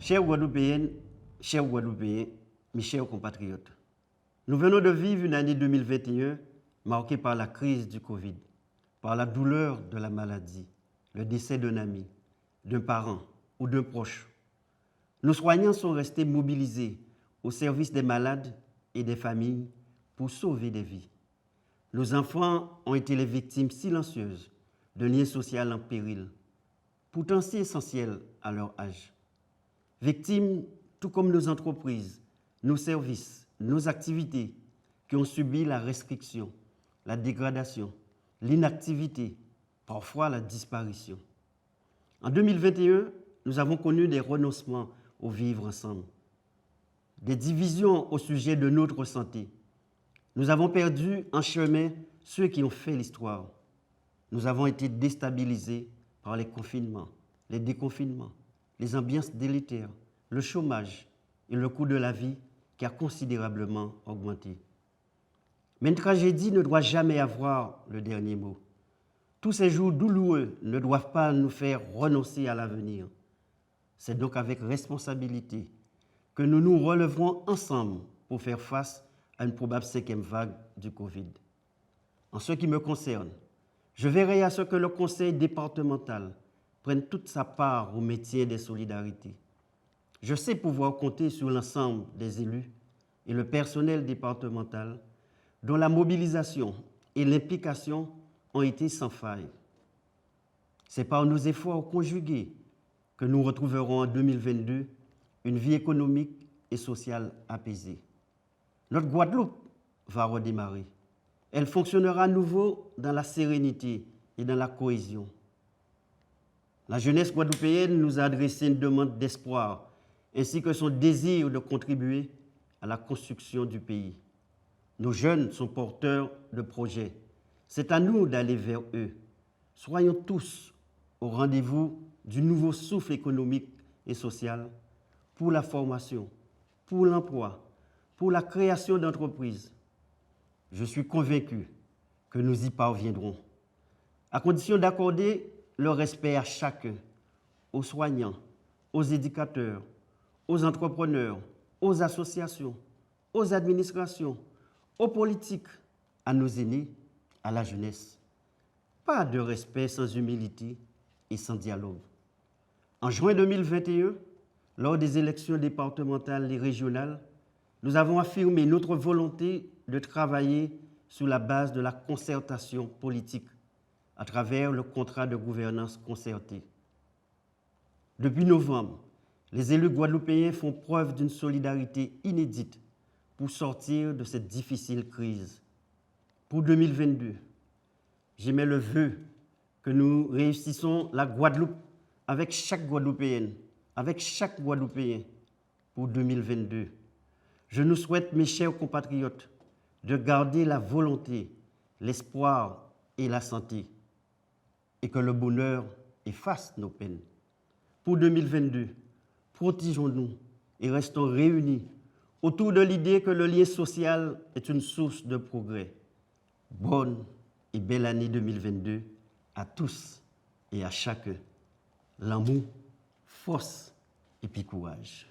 Chers Guadeloupéennes, chers Guadeloupéens, mes chers compatriotes, nous venons de vivre une année 2021 marquée par la crise du Covid, par la douleur de la maladie, le décès d'un ami, d'un parent ou d'un proche. Nos soignants sont restés mobilisés au service des malades et des familles pour sauver des vies. Nos enfants ont été les victimes silencieuses d'un lien social en péril, pourtant si essentiel à leur âge. Victimes, tout comme nos entreprises, nos services, nos activités qui ont subi la restriction, la dégradation, l'inactivité, parfois la disparition. En 2021, nous avons connu des renoncements au vivre ensemble, des divisions au sujet de notre santé. Nous avons perdu en chemin ceux qui ont fait l'histoire. Nous avons été déstabilisés par les confinements, les déconfinements, les ambiances délétères, le chômage et le coût de la vie qui a considérablement augmenté. Mais une tragédie ne doit jamais avoir le dernier mot. Tous ces jours douloureux ne doivent pas nous faire renoncer à l'avenir. C'est donc avec responsabilité que nous nous relèverons ensemble pour faire face à une probable 5e vague du Covid. En ce qui me concerne, je veillerai à ce que le conseil départemental prenne toute sa part au maintien des solidarités. Je sais pouvoir compter sur l'ensemble des élus et le personnel départemental dont la mobilisation et l'implication ont été sans faille. C'est par nos efforts conjugués que nous retrouverons en 2022 une vie économique et sociale apaisée. Notre Guadeloupe va redémarrer. Elle fonctionnera à nouveau dans la sérénité et dans la cohésion. La jeunesse guadeloupéenne nous a adressé une demande d'espoir ainsi que son désir de contribuer à la construction du pays. Nos jeunes sont porteurs de projets. C'est à nous d'aller vers eux. Soyons tous au rendez-vous du nouveau souffle économique et social pour la formation, pour l'emploi, pour la création d'entreprises. Je suis convaincu que nous y parviendrons, à condition d'accorder le respect à chacun, aux soignants, aux éducateurs, aux entrepreneurs, aux associations, aux administrations, aux politiques, à nos aînés, à la jeunesse. Pas de respect sans humilité et sans dialogue. En juin 2021, lors des élections départementales et régionales, nous avons affirmé notre volonté de travailler sur la base de la concertation politique à travers le contrat de gouvernance concertée. Depuis novembre, les élus guadeloupéens font preuve d'une solidarité inédite pour sortir de cette difficile crise. Pour 2022, j'émets le vœu que nous réussissons la Guadeloupe avec chaque Guadeloupéenne, avec chaque Guadeloupéen pour 2022. Je nous souhaite, mes chers compatriotes, de garder la volonté, l'espoir et la santé, et que le bonheur efface nos peines. Pour 2022, protégeons-nous et restons réunis autour de l'idée que le lien social est une source de progrès. Bonne et belle année 2022 à tous et à chacun. L'amour, force et puis courage.